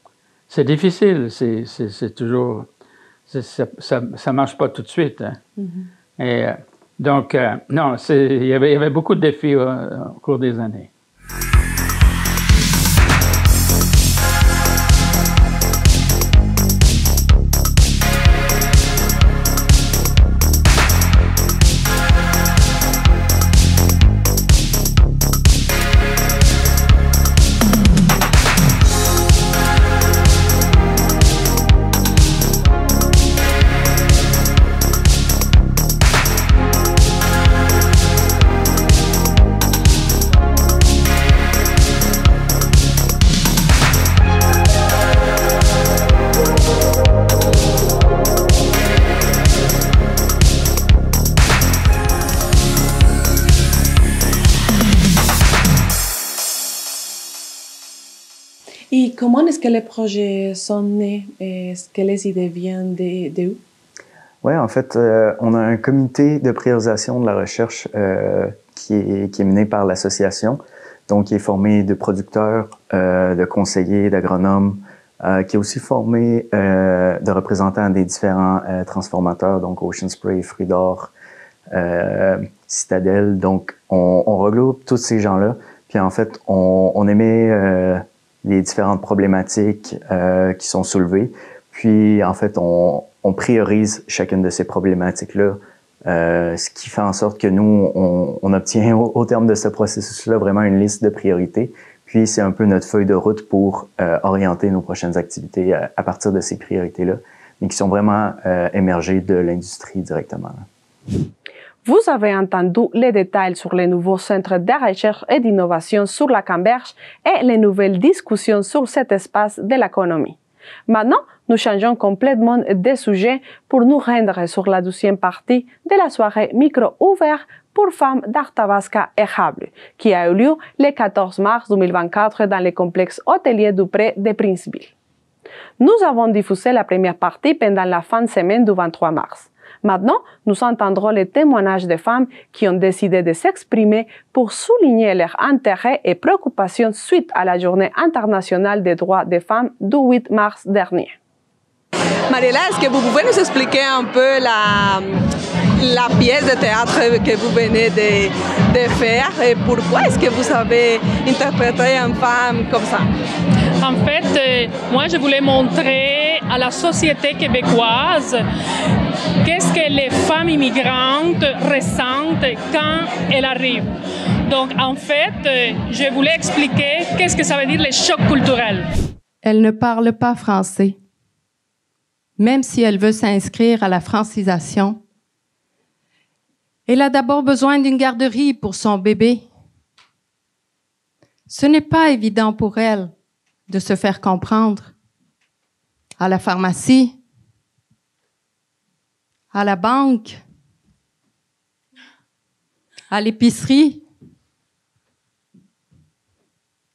C'est difficile, c'est toujours... Ça marche pas tout de suite. Hein. Mm-hmm. Et donc, non, il y avait beaucoup de défis au cours des années. Et comment est-ce que les projets sont nés? Est-ce que les idées viennent d'où? Oui, en fait, on a un comité de priorisation de la recherche qui est mené par l'association, donc qui est formé de producteurs, de conseillers, d'agronomes, qui est aussi formé de représentants des différents transformateurs, donc Ocean Spray, Fruits d'Or, Citadel. Donc, on regroupe tous ces gens-là, puis en fait, on émet les différentes problématiques qui sont soulevées. Puis, en fait, on priorise chacune de ces problématiques-là, ce qui fait en sorte que nous, on obtient au terme de ce processus-là vraiment une liste de priorités. Puis, c'est un peu notre feuille de route pour orienter nos prochaines activités à partir de ces priorités-là, mais qui sont vraiment émergées de l'industrie directement. Vous avez entendu les détails sur les nouveaux centres de recherche et d'innovation sur la Canneberge et les nouvelles discussions sur cet espace de l'économie. Maintenant, nous changeons complètement de sujet pour nous rendre sur la deuxième partie de la soirée micro ouvert pour femmes d'Arthabasca et Hable, qui a eu lieu le 14 mars 2024 dans le complexe hôtelier du Pré de Princeville. Nous avons diffusé la première partie pendant la fin de semaine du 23 mars. Maintenant, nous entendrons les témoignages des femmes qui ont décidé de s'exprimer pour souligner leur intérêt et préoccupation suite à la Journée internationale des droits des femmes du 8 mars dernier. Mariela, est-ce que vous pouvez nous expliquer un peu la pièce de théâtre que vous venez de faire et pourquoi est-ce que vous avez interprété une femme comme ça? En fait, moi, je voulais montrer à la société québécoise qu'est-ce que les femmes immigrantes ressentent quand elles arrivent. Donc, en fait, je voulais expliquer qu'est-ce que ça veut dire les chocs culturels. Elle ne parle pas français. Même si elle veut s'inscrire à la francisation, elle a d'abord besoin d'une garderie pour son bébé. Ce n'est pas évident pour elle de se faire comprendre. À la pharmacie, à la banque, à l'épicerie,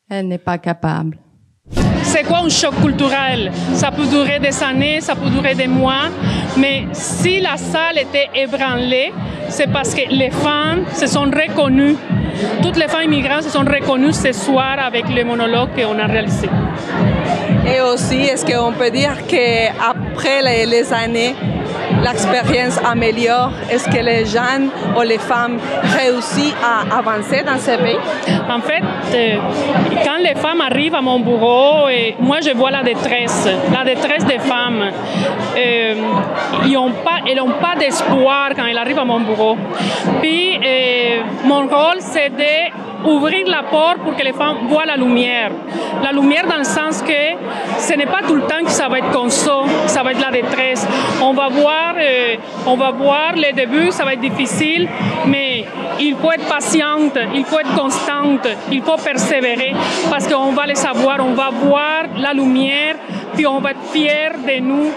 elle n'est pas capable. C'est quoi un choc culturel? Ça peut durer des années, ça peut durer des mois, mais si la salle était ébranlée, c'est parce que les femmes se sont reconnues. Toutes les femmes immigrantes se sont reconnues ce soir avec le monologue qu'on a réalisé. Et aussi, est-ce qu'on peut dire qu'après les années, l'expérience améliore? Est-ce que les jeunes ou les femmes réussissent à avancer dans ce pays? En fait, quand les femmes arrivent à mon bureau, moi je vois la détresse des femmes. Elles n'ont pas d'espoir quand elles arrivent à mon bureau. Puis, mon rôle, c'est d'ouvrir la porte pour que les femmes voient la lumière. La lumière dans le sens que ce n'est pas tout le temps que ça va être comme ça va être la détresse. On va voir les débuts, ça va être difficile, mais il faut être patiente, il faut être constante, il faut persévérer parce qu'on va les savoir, on va voir la lumière, puis on va être fiers de nous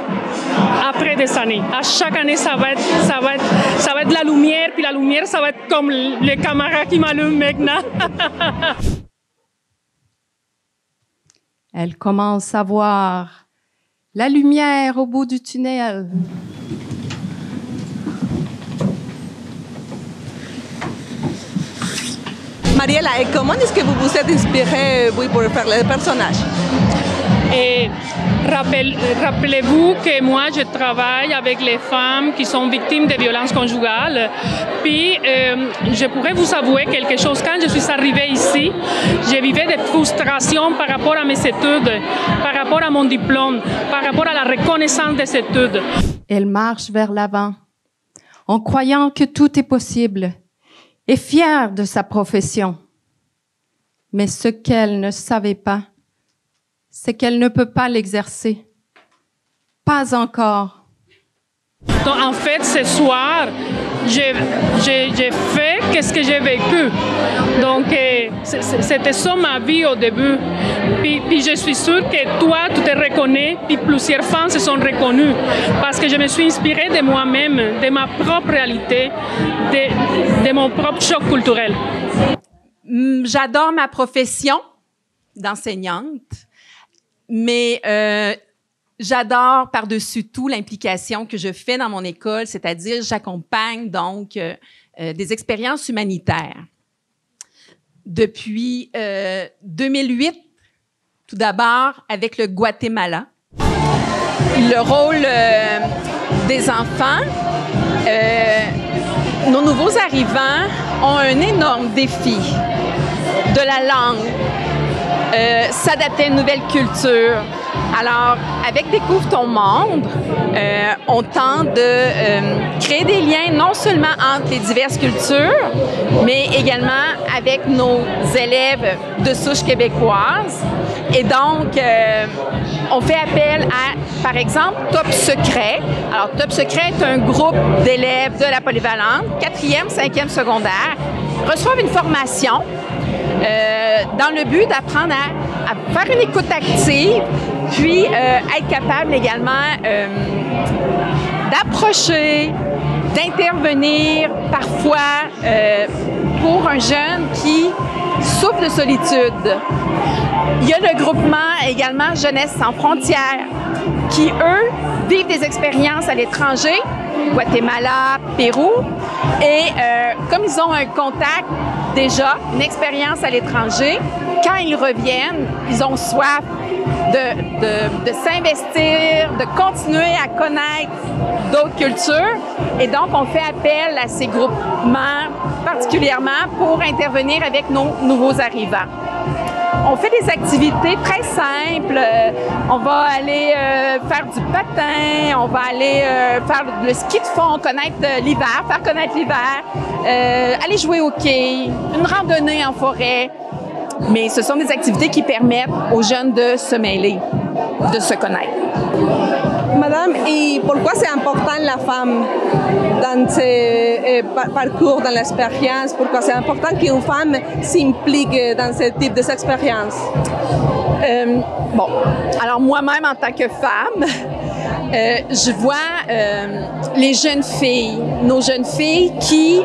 après des années. À chaque année, ça va être la lumière, puis la lumière, ça va être comme les camarades qui m'allument maintenant. Elle commence à voir la lumière au bout du tunnel. Mariela, et comment est-ce que vous vous êtes inspirée pour faire le personnage? Et rappelez-vous que moi, je travaille avec les femmes qui sont victimes de violences conjugales. Puis, je pourrais vous avouer quelque chose. Quand je suis arrivée ici, je vivais des frustrations par rapport à mes études, par rapport à mon diplôme, par rapport à la reconnaissance des études. Elle marche vers l'avant, en croyant que tout est possible, et fière de sa profession. Mais ce qu'elle ne savait pas, c'est qu'elle ne peut pas l'exercer. Pas encore. Donc, en fait, ce soir, j'ai fait ce que j'ai vécu. Donc, c'était ça ma vie au début. Puis je suis sûre que toi, tu te reconnais, puis plusieurs femmes se sont reconnues. Parce que je me suis inspirée de moi-même, de ma propre réalité, de mon propre choc culturel. J'adore ma profession d'enseignante. Mais j'adore par-dessus tout l'implication que je fais dans mon école, c'est-à-dire j'accompagne donc des expériences humanitaires. Depuis 2008, tout d'abord avec le Guatemala. Le rôle des enfants, nos nouveaux arrivants ont un énorme défi de la langue. S'adapter à une nouvelle culture. Alors, avec Découvre ton monde, on tente de créer des liens non seulement entre les diverses cultures, mais également avec nos élèves de souche québécoise. Et donc, on fait appel à, par exemple, Top Secret. Alors, Top Secret est un groupe d'élèves de la polyvalente, 4e, 5e secondaire, reçoivent une formation dans le but d'apprendre à faire une écoute active, puis être capable également d'approcher, d'intervenir parfois pour un jeune qui souffre de solitude. Il y a le groupement également Jeunesse sans frontières qui, eux, vivent des expériences à l'étranger, Guatemala, Pérou, et comme ils ont un contact déjà, une expérience à l'étranger, quand ils reviennent, ils ont soif de s'investir, de continuer à connaître d'autres cultures. Et donc, on fait appel à ces groupements particulièrement pour intervenir avec nos nouveaux arrivants. On fait des activités très simples. On va aller faire du patin, on va aller faire le ski de fond, connaître l'hiver, faire connaître l'hiver, aller jouer au quai, une randonnée en forêt. Mais ce sont des activités qui permettent aux jeunes de se mêler, de se connaître. Madame, et pourquoi c'est important la femme dans ce parcours, dans l'expérience? Pourquoi c'est important qu'une femme s'implique dans ce type d'expérience? Bon, alors moi-même en tant que femme, je vois les jeunes filles, nos jeunes filles qui,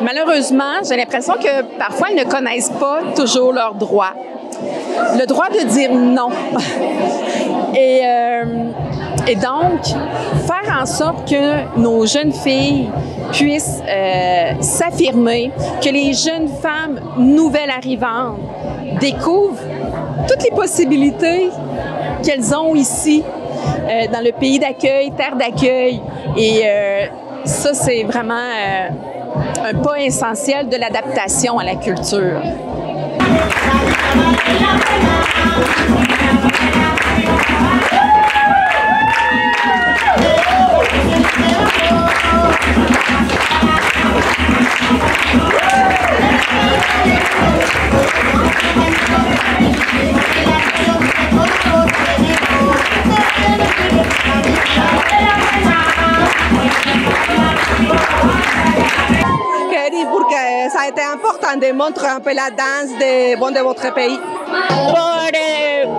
malheureusement, j'ai l'impression que parfois elles ne connaissent pas toujours leurs droits. Le droit de dire non. Et donc, faire en sorte que nos jeunes filles puissent s'affirmer, que les jeunes femmes nouvelles arrivantes découvrent toutes les possibilités qu'elles ont ici, dans le pays d'accueil, terre d'accueil. Et ça, c'est vraiment un pas essentiel de l'adaptation à la culture. Porque ça a été important de montrer un peu la danse de votre pays.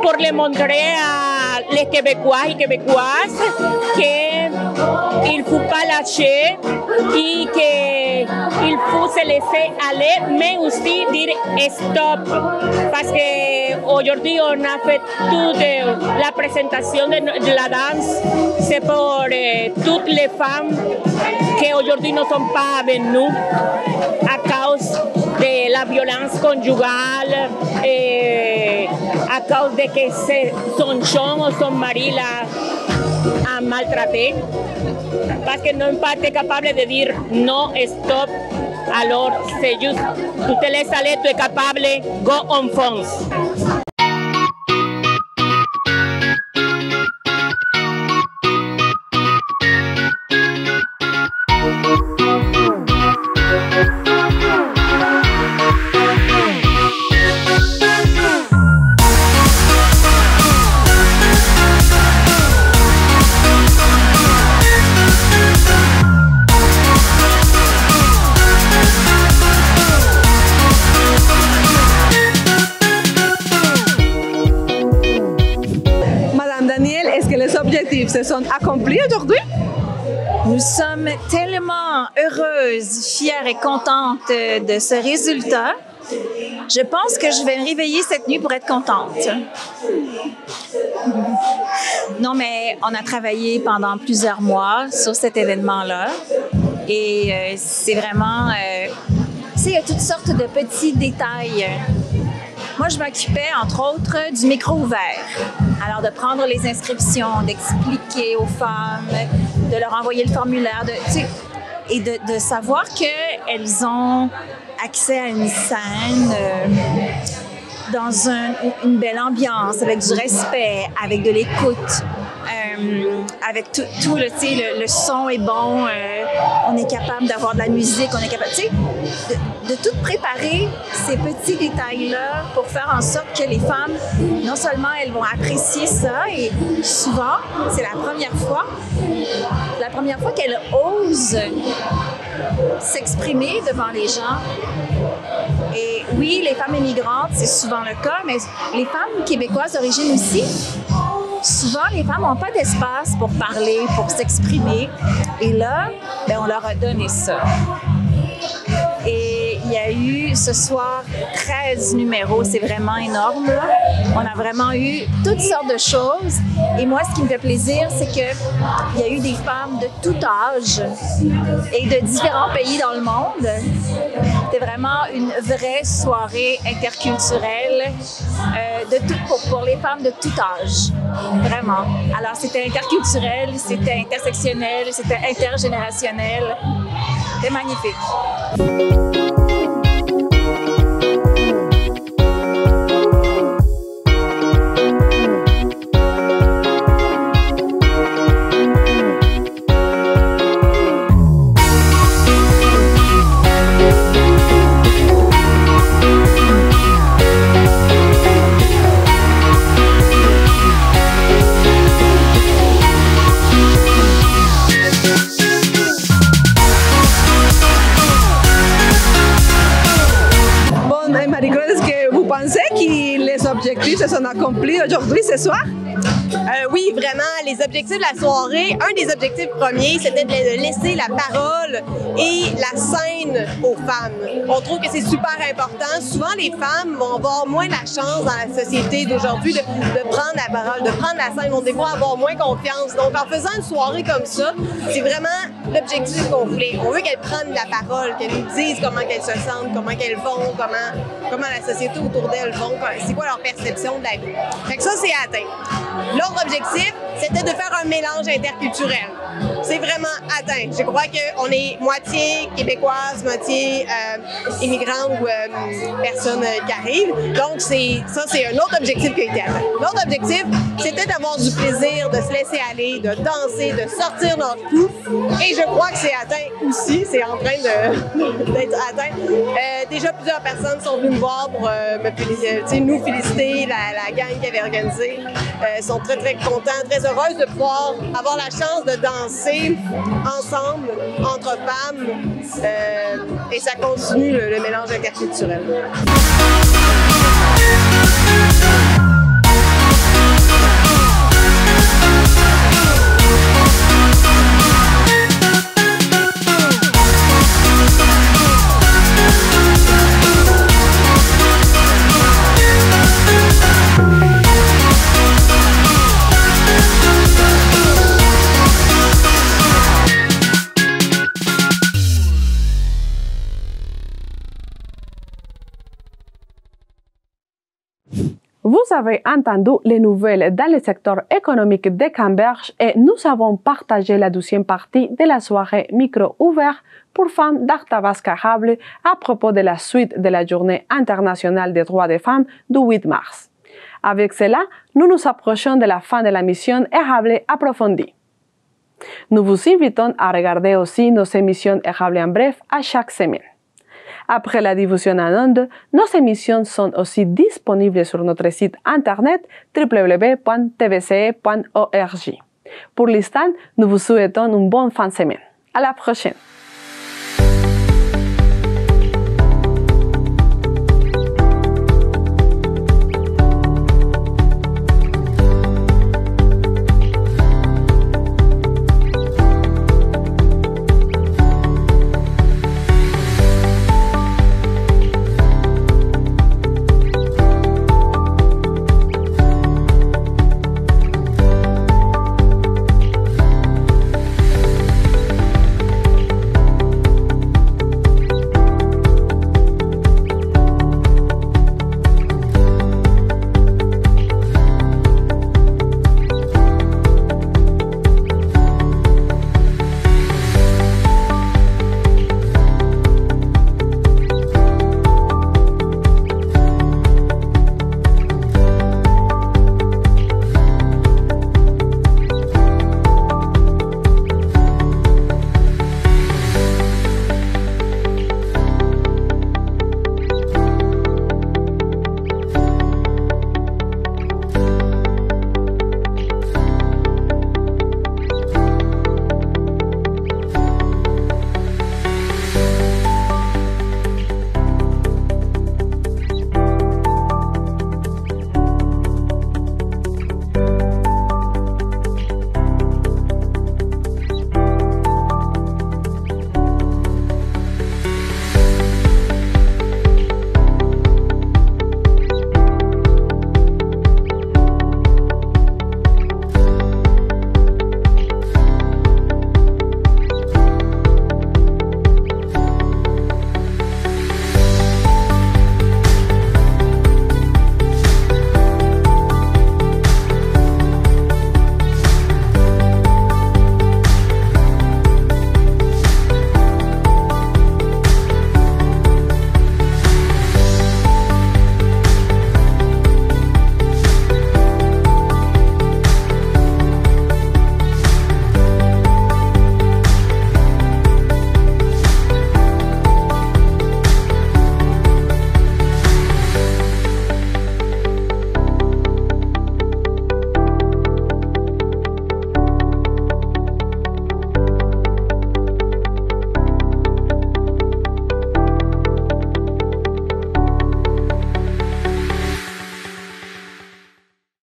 Por le montrer à les Québécois et Québécoises qu'il ne faut pas lâcher et qu'il faut se laisser aller, mais aussi dire stop. Parce qu'aujourd'hui, on a fait toute la présentation de la danse. C'est pour toutes les femmes qui aujourd'hui ne sont pas avec nous à cause de la violence conjugale à cause de que son chum ou son mari l'a maltraité. Parce que n'ont pas été capables de dire non, stop. Alors, c'est juste, tu te laisses aller, tu es capable, go, on fonce. Se sont accomplis aujourd'hui? Nous sommes tellement heureuses, fières et contentes de ce résultat. Je pense que je vais me réveiller cette nuit pour être contente. Non, mais on a travaillé pendant plusieurs mois sur cet événement-là et c'est vraiment... tu sais, il y a toutes sortes de petits détails. Moi, je m'occupais, entre autres, du micro ouvert. Alors, de prendre les inscriptions, d'expliquer aux femmes, de leur envoyer le formulaire, et de savoir qu'elles ont accès à une scène dans une belle ambiance, avec du respect, avec de l'écoute, avec tout le son est bon, on est capable d'avoir de la musique, on est capable, tu sais, de tout préparer ces petits détails-là pour faire en sorte que les femmes, non seulement elles vont apprécier ça, et souvent, c'est la première fois qu'elles osent s'exprimer devant les gens. Et oui, les femmes immigrantes, c'est souvent le cas, mais les femmes québécoises d'origine aussi, souvent, les femmes n'ont pas d'espace pour parler, pour s'exprimer. Et là, ben, on leur a donné ça. Et il y a eu ce soir 13 numéros, c'est vraiment énorme. Là. On a vraiment eu toutes sortes de choses. Et moi, ce qui me fait plaisir, c'est qu'il y a eu des femmes de tout âge et de différents pays dans le monde. C'était vraiment une vraie soirée interculturelle pour les femmes de tout âge. Vraiment. Alors, c'était interculturel, c'était intersectionnel, c'était intergénérationnel. C'était magnifique. Objectifs se sont accomplis aujourd'hui, ce soir? Oui, vraiment, les objectifs de la soirée, un des objectifs premiers, c'était de laisser la parole et la scène aux femmes. On trouve que c'est super important. Souvent, les femmes vont avoir moins la chance dans la société d'aujourd'hui de prendre la parole, de prendre la scène, vont des fois avoir moins confiance. Donc, en faisant une soirée comme ça, c'est vraiment l'objectif qu'on voulait. On veut qu'elles prennent la parole, qu'elles nous disent comment qu'elles se sentent, comment qu'elles vont, comment la société autour d'elles vont, c'est quoi leur perception de la vie. Fait que ça, c'est atteint. L'autre objectif, c'était de faire un mélange interculturel. C'est vraiment atteint. Je crois qu'on est moitié québécoise, moitié immigrante ou personne qui arrive. Donc, ça, c'est un autre objectif qui a été atteint. L'autre objectif, c'était d'avoir du plaisir, de se laisser aller, de danser, de sortir notre cou. Et je crois que c'est atteint aussi. C'est en train d'être atteint. Déjà, plusieurs personnes sont venues me voir pour nous féliciter, la gang qui avait organisé. Sont très, très contents, très heureuses de pouvoir avoir la chance de danser ensemble, entre femmes, et ça continue le mélange interculturel. avez entendu les nouvelles dans le secteur économique de Canberge et nous avons partagé la 12e partie de la soirée micro ouvert pour femmes d'Arthabasca-Érables à propos de la suite de la Journée internationale des droits des femmes du 8 mars. Avec cela, nous nous approchons de la fin de la mission Érable approfondie. Nous vous invitons à regarder aussi nos émissions Érable en bref à chaque semaine. Après la diffusion en ondes, nos émissions sont aussi disponibles sur notre site internet www.tvce.org. Pour l'instant, nous vous souhaitons une bonne fin de semaine. À la prochaine!